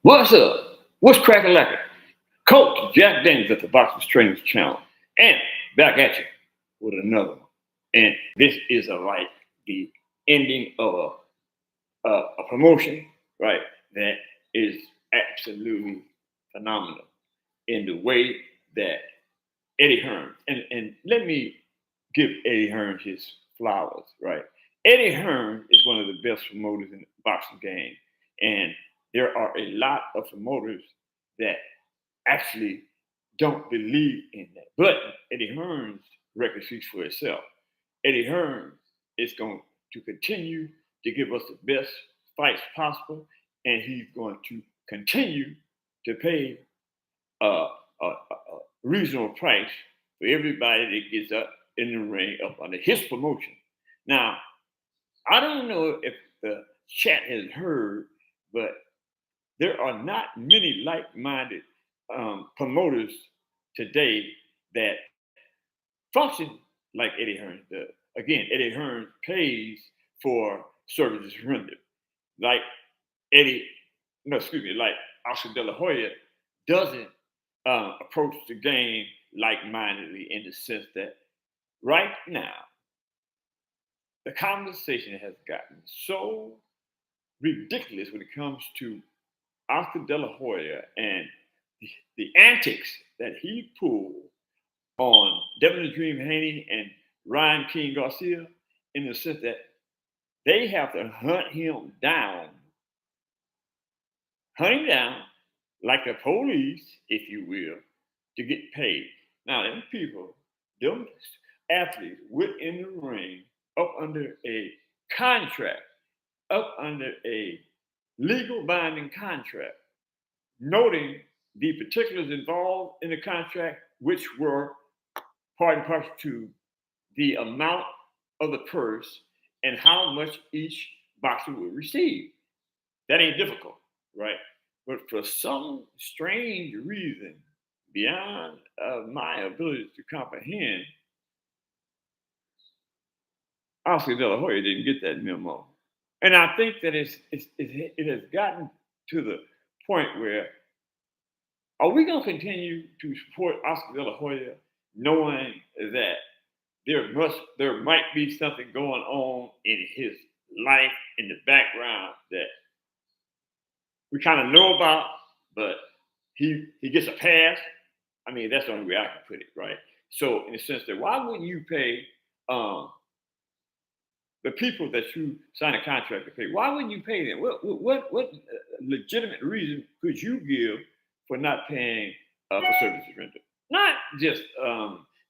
What's up? What's cracking lacking? Coach Jack Daniels at the Boxing Trainers Channel. And back at you with another one. And this is like the ending of a promotion, right? That is absolutely phenomenal in the way that Eddie Hearns, and let me give Eddie Hearns his flowers, right? Eddie Hearn is one of the best promoters in the boxing game. And there are a lot of promoters that actually don't believe in that. But Eddie Hearns' record speaks for itself. Eddie Hearns is going to continue to give us the best fights possible, and he's going to continue to pay a reasonable price for everybody that gets up in the ring up under his promotion. Now, I don't know if the chat has heard, but there are not many like-minded promoters today that function like Eddie Hearns does. Again, Eddie Hearns pays for services rendered. Like Eddie, no, excuse me, like Oscar De La Hoya doesn't approach the game like-mindedly in the sense that right now the conversation has gotten so ridiculous when it comes to Oscar De La Hoya and the antics that he pulled on Devin the Dream Haney and Ryan King Garcia, in the sense that they have to hunt him down like the police, if you will, to get paid. Now, them people, them athletes went in the ring up under a contract, up under a legal binding contract, noting the particulars involved in the contract, which were part and parcel to the amount of the purse and how much each boxer would receive. That ain't difficult, right? But for some strange reason, beyond my ability to comprehend, Oscar De La Hoya didn't get that memo. And I think that it has gotten to the point where, are we going to continue to support Oscar De La Hoya knowing that there might be something going on in his life in the background that we kind of know about, but he gets a pass? I mean, that's the only way I can put it, right? So in the sense that, why wouldn't you pay the people that you sign a contract to pay? Why wouldn't you pay them? What legitimate reason could you give for not paying for services rendered? Not just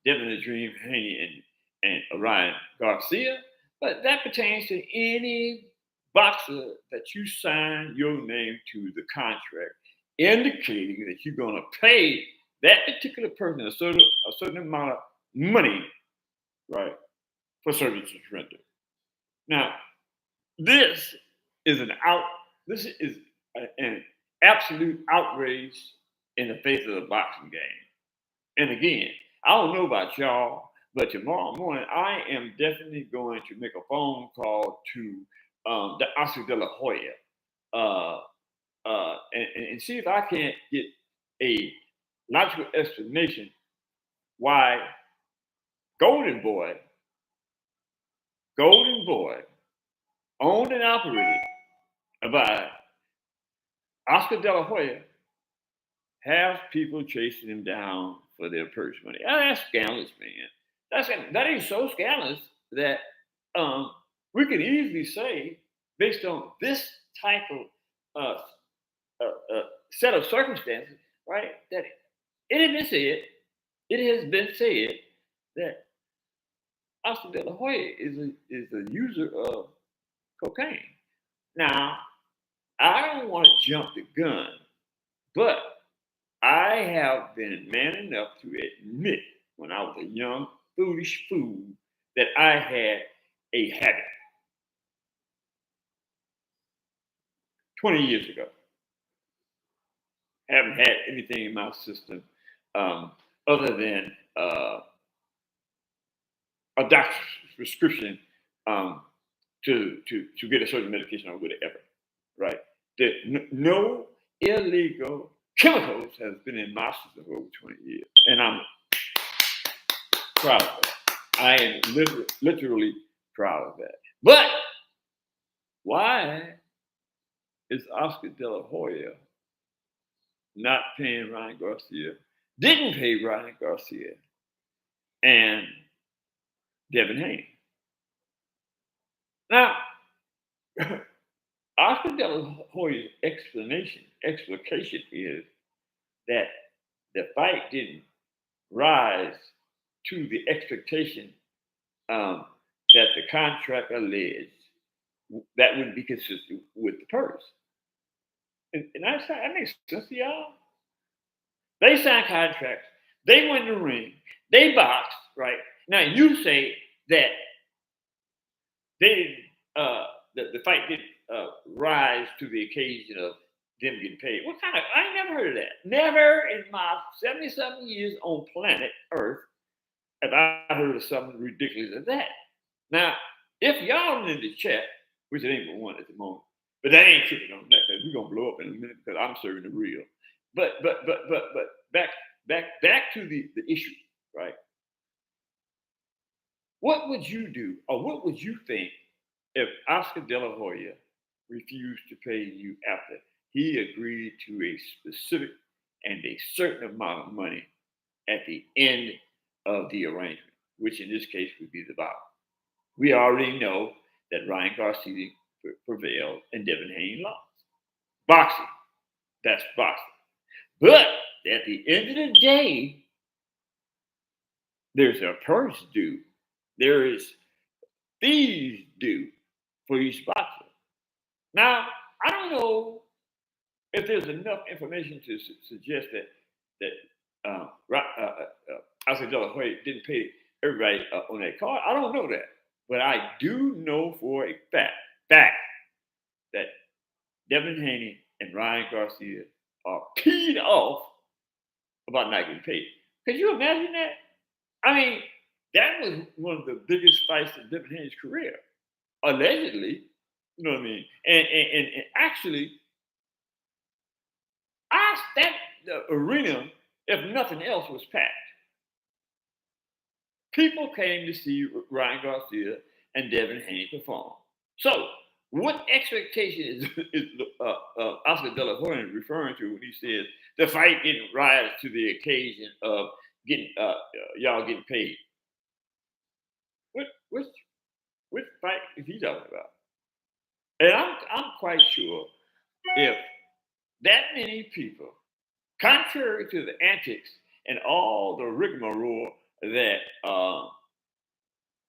Devin the Dream Haney and Ryan Garcia, but that pertains to any boxer that you sign your name to the contract, indicating that you're going to pay that particular person a certain amount of money, right, for services rendered. Now, this is an absolute outrage in the face of the boxing game. And again, I don't know about y'all, but tomorrow morning I am definitely going to make a phone call to the Oscar De La Hoya and see if I can't get a logical explanation why Golden Boy, owned and operated by Oscar De La Hoya, have people chasing him down for their purse money. That's scandalous, man. That is so scandalous that we could easily say, based on this type of set of circumstances, right, that it has been said that Oscar De La Hoya is a user of cocaine. Now, I don't want to jump the gun, but I have been man enough to admit when I was a young, foolish fool that I had a habit 20 years ago. Haven't had anything in my system other than a doctor's prescription to get a certain medication or whatever, right? No illegal chemicals has been in my system for over 20 years. And I'm proud of that. I am literally proud of that. But why is Oscar De La Hoya not paying Ryan Garcia, didn't pay Ryan Garcia and Devin Haney? Now, Oscar De La Hoya's explication is that the fight didn't rise to the expectation that the contract alleged that would be consistent with the purse. And that makes sense to y'all. They signed contracts. They went in the ring. They boxed, right? Now you say that they didn't, the fight didn't rise to the occasion of them getting paid. What kind of? I ain't never heard of that. Never in my 70-something years on planet Earth have I heard of something ridiculous as that. Now, if y'all in the chat, which it ain't but one at the moment, but that ain't tripping on that because we're gonna blow up in a minute because I'm serving the real. But back to the issue, right? What would you do, or what would you think if Oscar De La Hoya refused to pay you after he agreed to a specific and a certain amount of money at the end of the arrangement, which in this case would be the bout? We already know that Ryan Garcia prevailed and Devin Haney lost. Boxing, that's boxing. But at the end of the day, there's a purse due. There is fees due for each boxer. Now, I don't know if there's enough information to suggest that Oscar De La Hoya didn't pay everybody on that card. I don't know that. But I do know for a fact that Devin Haney and Ryan Garcia are peed off about not getting paid. Could you imagine that? I mean, that was one of the biggest fights in Devin Haney's career, allegedly. You know what I mean? And actually, the arena, if nothing else, was packed. People came to see Ryan Garcia and Devin Haney perform. So, what expectation is Oscar De La Hoya referring to when he says the fight didn't rise to the occasion of getting y'all getting paid? Which fight is he talking about? And I'm quite sure if that many people, contrary to the antics and all the rigmarole that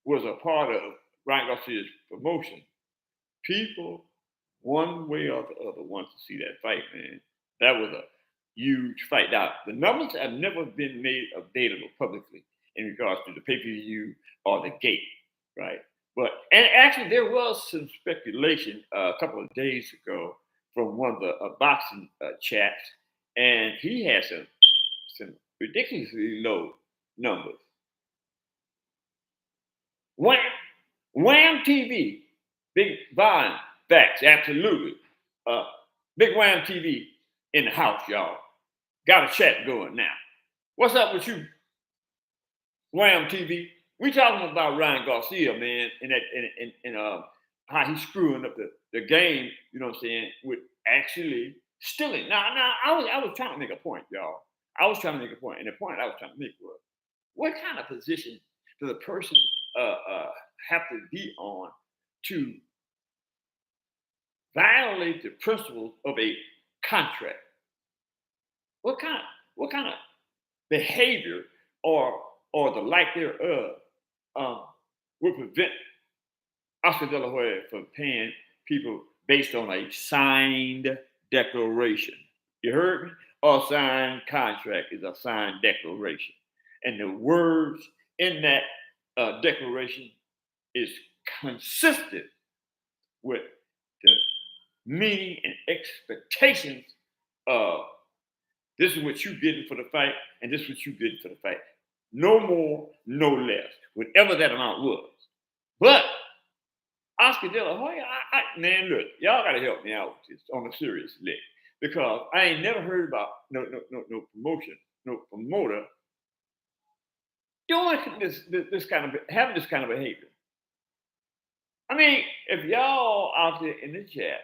was a part of Ryan Garcia's promotion, people, one way or the other, want to see that fight, man. That was a huge fight. Now, the numbers have never been made available publicly in regards to the pay-per-view or the gate, right? And actually, there was some speculation a couple of days ago from one of the boxing chats, and he had some ridiculously low numbers. Wham TV, big volume, facts, absolutely. Big Wham TV in the house, y'all. Got a chat going now. What's up with you, Wham TV? We talking about Ryan Garcia, man, and how he's screwing up the game. You know what I'm saying? With actually stealing. Now, I was trying to make a point, y'all. I was trying to make a point, and the point I was trying to make was, what kind of position does a person have to be on to violate the principles of a contract? What kind of behavior or the like thereof would prevent Oscar De La Hoya from paying people based on a signed declaration? You heard me? A signed contract is a signed declaration. And the words in that declaration is consistent with the meaning and expectations of this is what you did for the fight, and this is what you did for the fight. No more, no less, whatever that amount was. But Oscar De La Hoya, man, look, y'all got to help me out with this on a serious level. because I ain't never heard about no promotion, no promoter doing this kind of having this kind of behavior. I mean, if y'all out there in the chat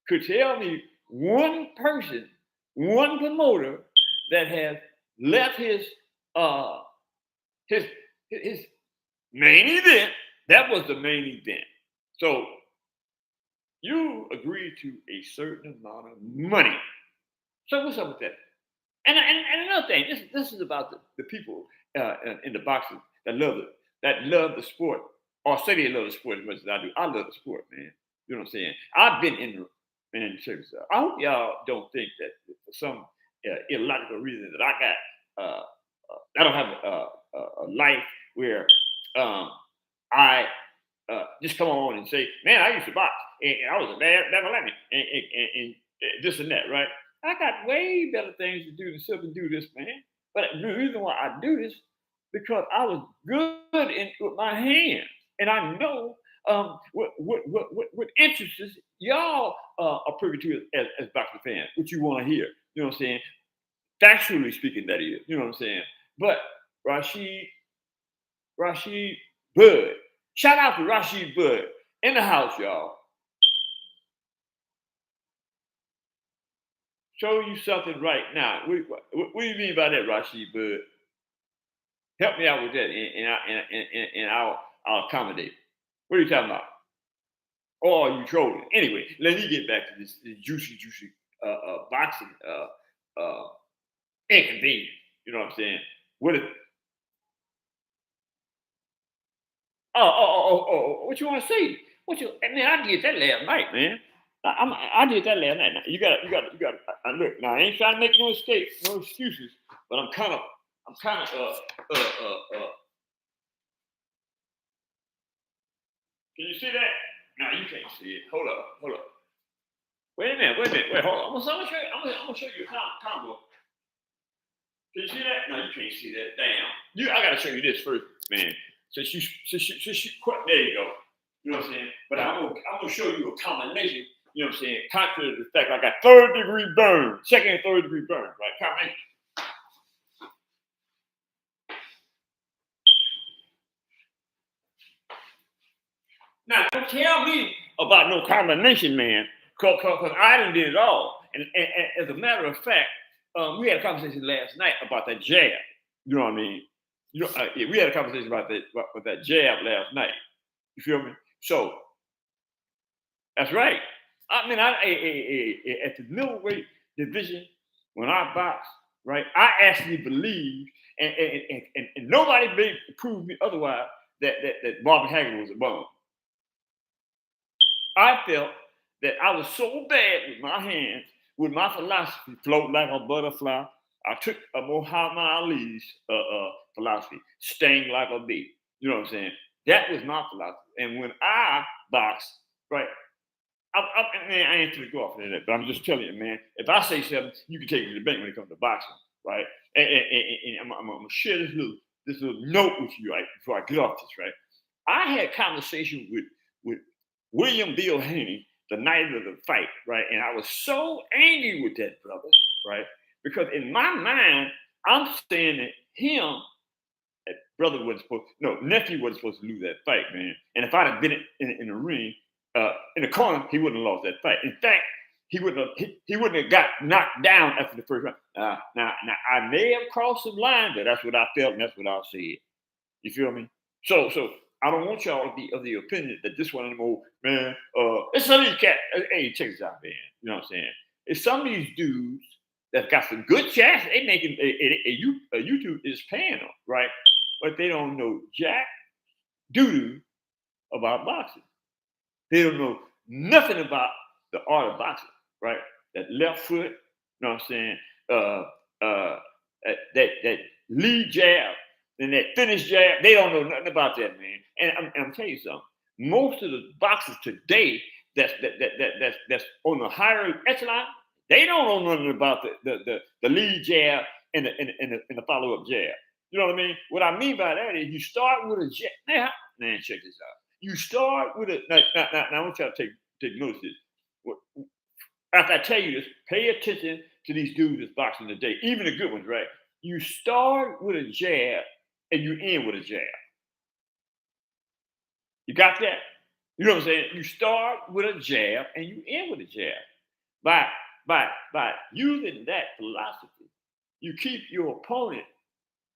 could tell me one person, one promoter that has left uh his his main event, that was the main event. So you agreed to a certain amount of money. So what's up with that? And another thing, this is about the people in the boxing that love the sport or say they love the sport as much as I do. I love the sport, man. You know what I'm saying? I've been in the man. I hope y'all don't think that for some illogical reason that I don't have a life where I just come on and say, man, I used to box and I was a bad lemon and this and that, right? I got way better things to do than sit and do this, man. But the reason why I do this because I was good with my hands, and I know what interests y'all are privy to as boxing fans, what you want to hear. You know what I'm saying? Factually speaking, that is. You know what I'm saying? But Rashid Bud, shout out to Rashid Bud in the house, y'all. Show you something right now. What do you mean by that, Rashid Bud? Help me out with that, and I'll accommodate. What are you talking about? Or are you trolling? Anyway, let me get back to this juicy boxing inconvenience. You know what I'm saying? What if? What you want to say? Man, I did that last night, man. I did that last night. You got. Look, now I ain't trying to make no excuses, but I'm kind of. Can you see that? No, you can't see it. Hold up. Wait a minute. Wait, hold on. I'm gonna show you a combo. Can you see that? No, you can't see that. Damn. I gotta show you this first, man. Since you there you go. You know what I'm saying? But I'm gonna show you a combination. You know what I'm saying? Contrary to the fact I got third-degree burn, second and third-degree burn, right? Combination. Now, don't tell me about no combination, man, because I done did it all. And as a matter of fact, we had a conversation last night about that jab. You know what I mean? We had a conversation about that jab last night. You feel me? So that's right. I mean, at the middleweight division, when I boxed, right, I actually believe, and nobody may prove me otherwise that Marvin Hagler was a bum. I felt that I was so bad with my hands, with my philosophy, float like a butterfly. I took a Muhammad Ali's philosophy, sting like a bee. You know what I'm saying? That was my philosophy. And when I boxed, right, man, I ain't gonna go off of that, but I'm just telling you, man. If I say something, you can take it to the bank when it comes to boxing, right? And I'm gonna share this little note with you, right, before I get off this, right? I had a conversation with William Bill Haney the night of the fight, right? And I was so angry with that brother, right? Because in my mind, I'm saying that nephew wasn't supposed to lose that fight, man. And if I'd have been in the ring, in the corner, he wouldn't have lost that fight. In fact, he wouldn't have got knocked down after the first round. Now, I may have crossed some line, but that's what I felt and that's what I said. You feel me? So I don't want y'all to be of the opinion that this one of them old man. It's some of these cats. Hey, check this out, man. You know what I'm saying? It's some of these dudes that got some good chats. They making a YouTube is paying them, right? But they don't know jack doo-doo about boxing. They don't know nothing about the art of boxing, right? That left foot, you know what I'm saying? That lead jab and that finish jab, they don't know nothing about that, man. And I'm telling you something. Most of the boxers today that's on the higher echelon, they don't know nothing about the lead jab and the follow-up jab. You know what I mean? What I mean by that is you start with a jab. Now, man, check this out. You start with a now I want y'all to take notice of this. after I tell you this, pay attention to these dudes that's boxing today, even the good ones, right? You start with a jab and you end with a jab. You got that? You know what I'm saying? You start with a jab and you end with a jab. By by using that philosophy, you keep your opponent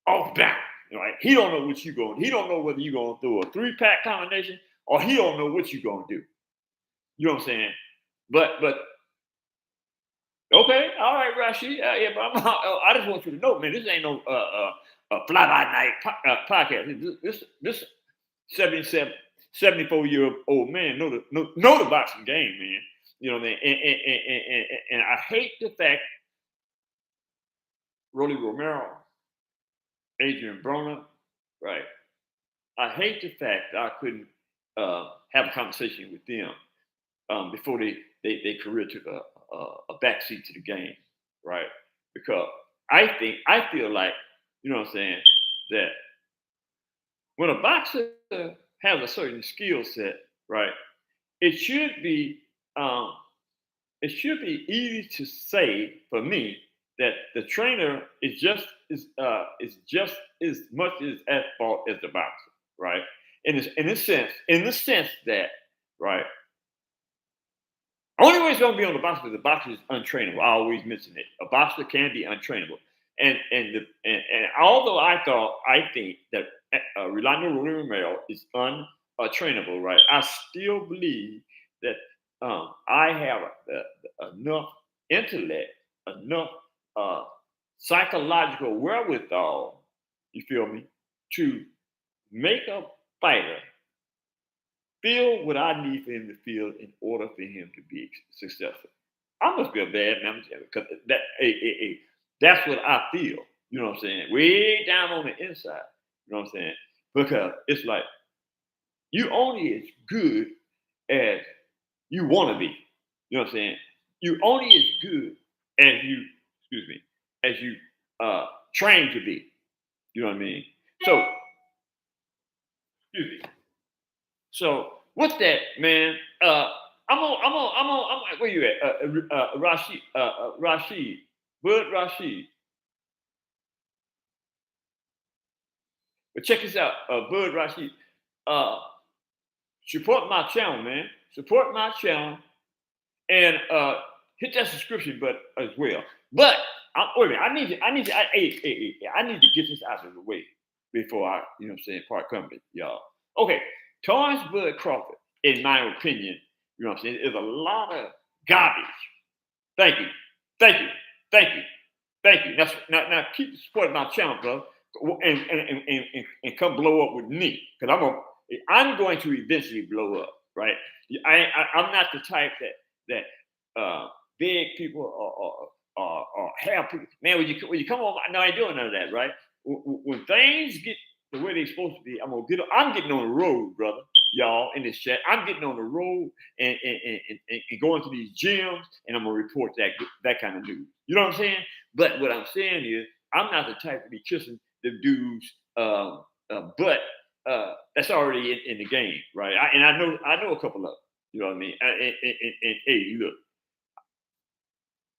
off balance. Right? He don't know what you're going. He don't know whether you're going to throw a 3-pack combination or he don't know what you're going to do. You know what I'm saying? But okay, all right, Rashid. Yeah, but I just want you to know, man, this ain't no fly by night podcast. This 77, 74-year-old man know the boxing game, man. You know what I mean? And I hate the fact Rolly Romero, Adrian Broner, right? I hate the fact that I couldn't have a conversation with them before their career took a backseat to the game, right? Because I feel like, you know what I'm saying, that when a boxer has a certain skill set, right, it should be um, it should be easy to say for me that the trainer is just as much as at fault as the boxer, right? In the sense that, right, only way it's going to be on the boxer is the boxer is untrainable. I always mention it. A boxer can be untrainable, and although I think that Rolando Romero is untrainable, right? I still believe that I have enough intellect, enough psychological wherewithal. You feel me? To make a fighter feel what I need for him to feel in order for him to be successful. I must be a bad man because that's what I feel. You know what I'm saying? Way down on the inside. You know what I'm saying? Because it's like you only as good as you want to be. You know what I'm saying? You only as good as you train to be. You know what I mean? So, excuse me. So with that, man, where you at? Rashid, Bud Rashid. But check this out, Bud Rashid. Uh, support my channel, man. Support my channel and hit that subscription button as well. But wait a minute, I need to get this out of the way before I, you know what I'm saying, part company, y'all. Okay, Terence Bud Crawford, in my opinion, you know what I'm saying, is a lot of garbage. Thank you, thank you, thank you, thank you. Now keep supporting my channel, bro, and come blow up with me, because I'm going to eventually blow up, right? I'm not the type that big people or have people. Man, when you come on, no, I ain't doing none of that, right? When things get the way they're supposed to be, I'm getting on the road, brother, y'all, in this chat. I'm getting on the road and going to these gyms, and I'm gonna report that kind of news. You know what I'm saying? But what I'm saying is, I'm not the type to be kissing the dudes' butt that's already in the game, right? I know a couple of them. You know what I mean? And hey, look,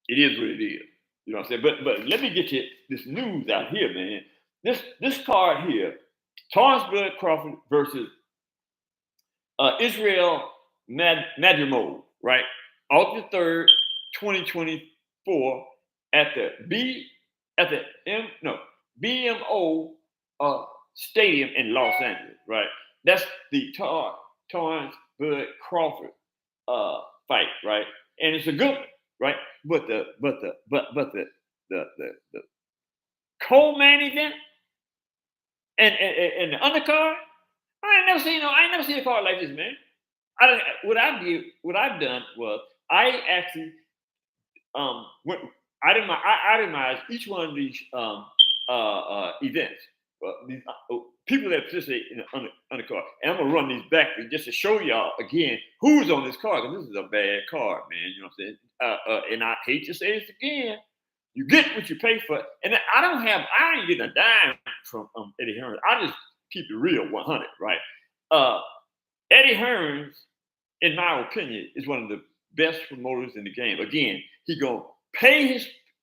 it is what it is. You know what I'm saying? But let me get you this news out here, man. This card here, Terence Bud Crawford versus Israel Madrivom, right? August 3rd, 2024, at the BMO Stadium in Los Angeles, right? That's the Terence Bud Crawford fight, right? And it's a good one, right? But the co-main event and the undercard, I ain't never seen a card like this, man. What I've done was I actually I itemized each one of these events. People that participate in the undercard, and I'm gonna run these back just to show y'all again who's on this card, because this is a bad card, man. You know what I'm saying? And I hate to say this again, you get what you pay for, and I ain't getting a dime from Eddie Hearns. I just keep it real, 100, right? Eddie Hearns, in my opinion, is one of the best promoters in the game. Again, he gonna pay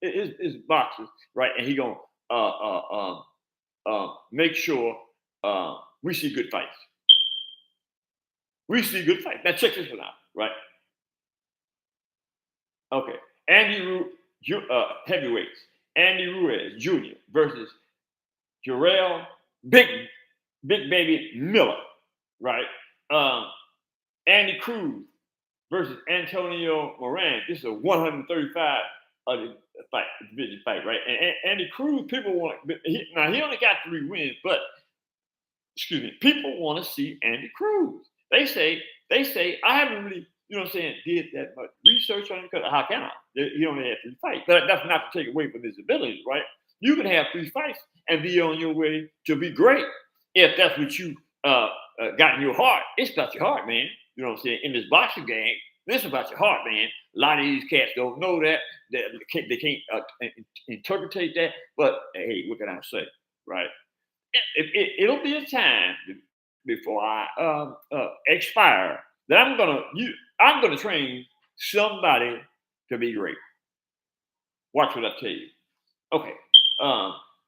his boxers, right, and he gonna make sure we see good fights. We see good fights. Now check this one out, right? Okay, heavyweights. Andy Ruiz Jr. versus Jarrell Big Baby Miller, right? Andy Cruz versus Antonio Moran. This is a 135 division fight, right? And Andy Cruz, people want now he only got 3 wins, but excuse me, people want to see Andy Cruz. They say I haven't really, you know what I'm saying, did that much research on him because how can I? He only had 3 fights, but that's not to take away from his abilities, right? You can have 3 fights and be on your way to be great if that's what you got in your heart. It's about your heart, man. You know what I'm saying? In this boxing game, this is about your heart, man. A lot of these cats don't know that. They can't interpret that. But hey, what can I say, right? It'll be a time before I expire that I'm gonna train somebody to be great. Watch what I tell you. Okay.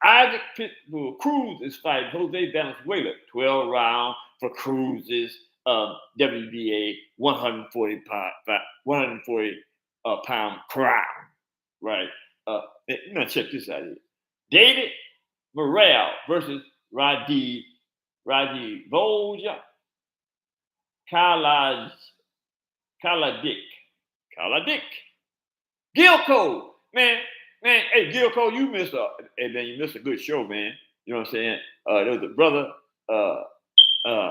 Isaac Pitbull Cruz is fighting Jose Valenzuela, 12 round for Cruz's WBA 140 pound crown, right? Now check this out here. David Morrell versus Rajiv Volja Kaladic. Gil Cole, man, hey, Gil Cole, you missed a good show, man. You know what I'm saying? There was a brother,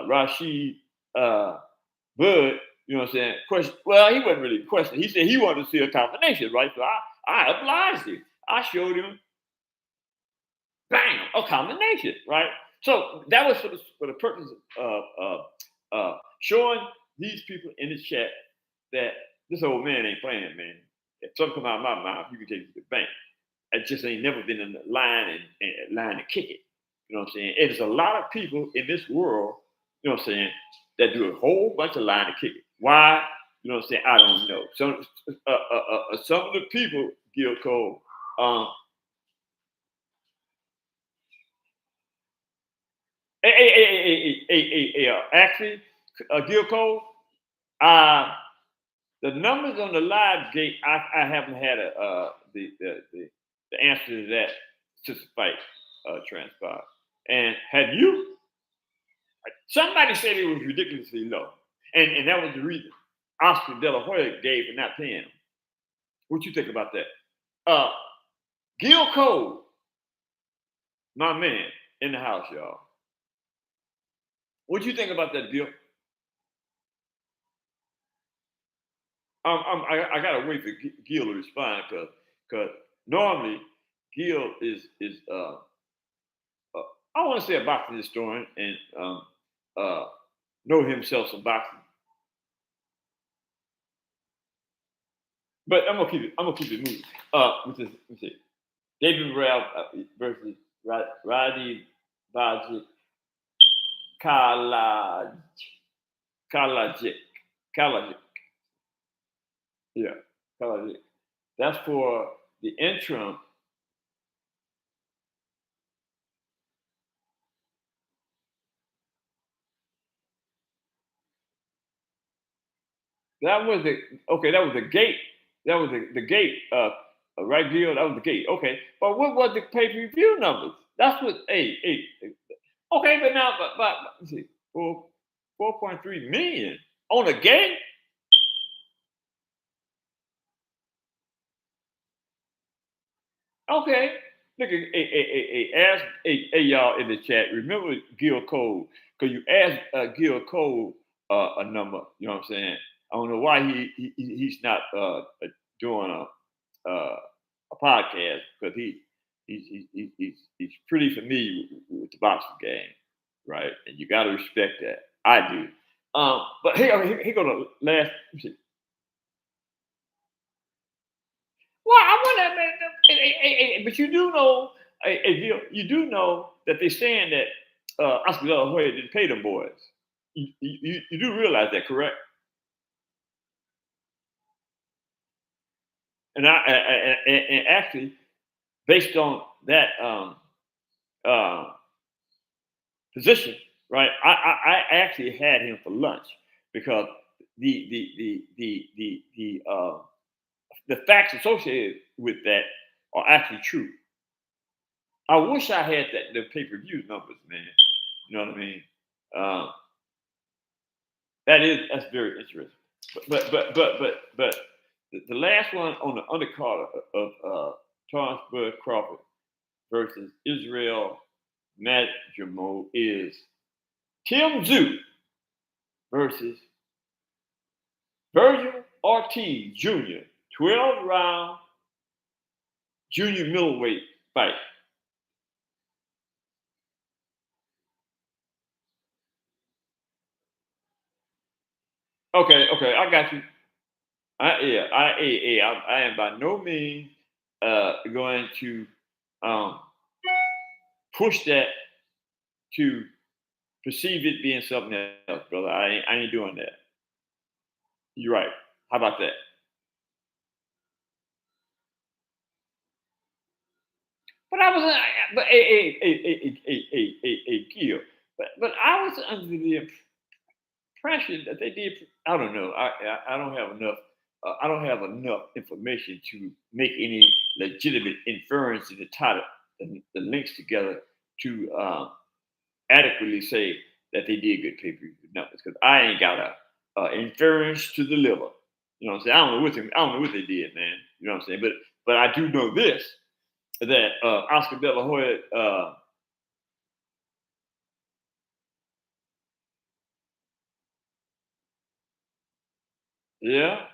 Rashid Bud, you know what I'm saying? Well, he wasn't really questioning. He said he wanted to see a combination, right? So I obliged him. I showed him, bam, a combination, right? So that was for the purpose of showing these people in the chat that this old man ain't playing, man. If something come out of my mouth, you can take it to the bank. I just ain't never been in the line and kick it. You know what I'm saying? And there's a lot of people in this world, you know what I'm saying, that do a whole bunch of line and kick it. Why? You know what I'm saying? I don't know. Some of the people, Gil Cole, actually, Gil Cole, the numbers on the live gate, I haven't had the answer to that since the fight transpired. And have you? Somebody said it was ridiculously low, and that was the reason Oscar De La Hoya gave for not paying him. What you think about that? Gil Cole, my man in the house, y'all. What you think about that, Gil? I gotta wait for Gil to respond because normally Gil is I want to say a boxing historian and know himself some boxing, but I'm gonna keep it moving. Let's see, David Morrell versus Roddy Bajic Kalajic. Yeah, Kalajic. That's for the interim. That was the gate. That was the gate. Right, Gil? That was the gate. Okay, but what was the pay-per-view numbers? That's what. Hey. Okay, but now, but let's see, 4.3 million on a gate. Okay, look at ask y'all in the chat. Remember Gil Cole because you asked Gil Cole a number. You know what I'm saying? I don't know why he's not doing a podcast because he's pretty familiar with the boxing game, right? And you got to respect that. I do. But here go the last. Well, I wonder, man. But you do know, you do know that they're saying that Oscar De La Hoya didn't pay them boys. You do realize that, correct? and actually, based on that position, right? I actually had him for lunch because the facts associated with that are actually true. I wish I had the pay-per-view numbers, man. You know what I mean? Um, that's very interesting. But the last one on the undercard of Terence Bud Crawford versus Israel Madrivom is Tim Tsyzu versus Vergil Ortiz Jr. 12-round junior middleweight fight. Okay, I got you. I am by no means going to um, push that to perceive it being something else, brother. I ain't doing that. You're right. How about that? But I was, but Gil. But I was under the impression that they did. I don't know. I don't have enough. I don't have enough information to make any legitimate inference to tie the links together to adequately say that they did good pay-per-view numbers because I ain't got a inference to deliver. You know what I'm saying? I don't know what they did, man. You know what I'm saying? But I do know this that Oscar De La Hoya. Yeah,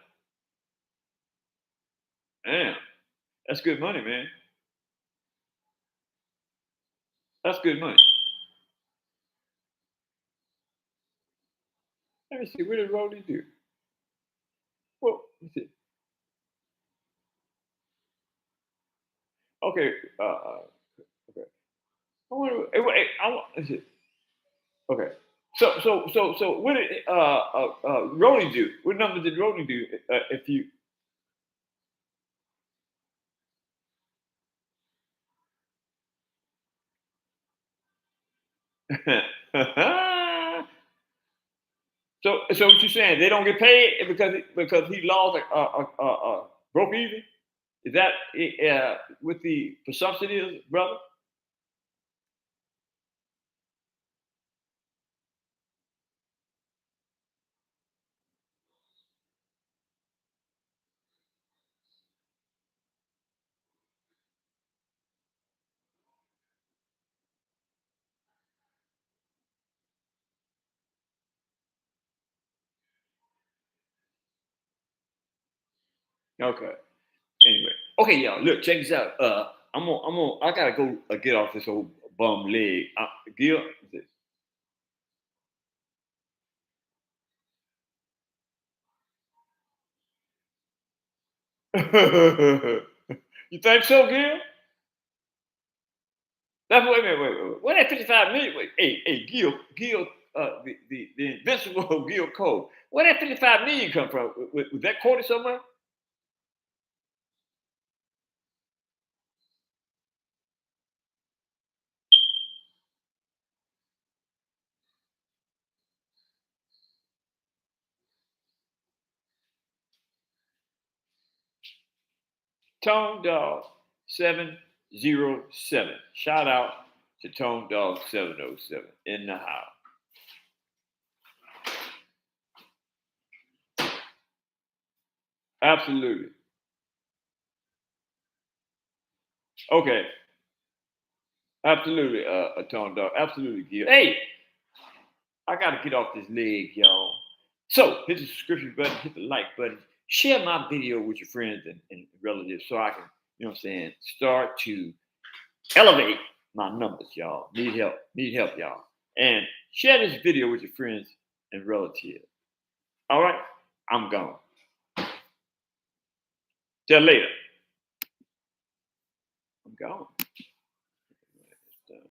damn, that's good money, man. That's good money. Let me see. What did Rolly do? Well, let's see. Okay. Okay. I wonder, let's see. Okay. So what did Rolly do? What number did Rolly do? If you so what you saying? They don't get paid because he lost broke even? Is that what the presumption is, brother? Okay. Anyway, okay, y'all. Look, check this out. I gotta go get off this old bum leg. Gil, you think so, Gil? That's wait. What that 55 million? Wait, Gil, the invincible Gil Cole. Where that 55 million come from? Was that quoted somewhere? Tone Dog 707. Shout out to Tone Dog 707 in the house. Absolutely. Okay. Absolutely, Tone Dog. Absolutely, Gil. Hey, I gotta get off this leg, y'all. So hit the subscription button, hit the like button, share my video with your friends and relatives so I can, you know what I'm saying, start to elevate my numbers, y'all. Need help, y'all. And share this video with your friends and relatives. All right, I'm gone. Till later. I'm gone.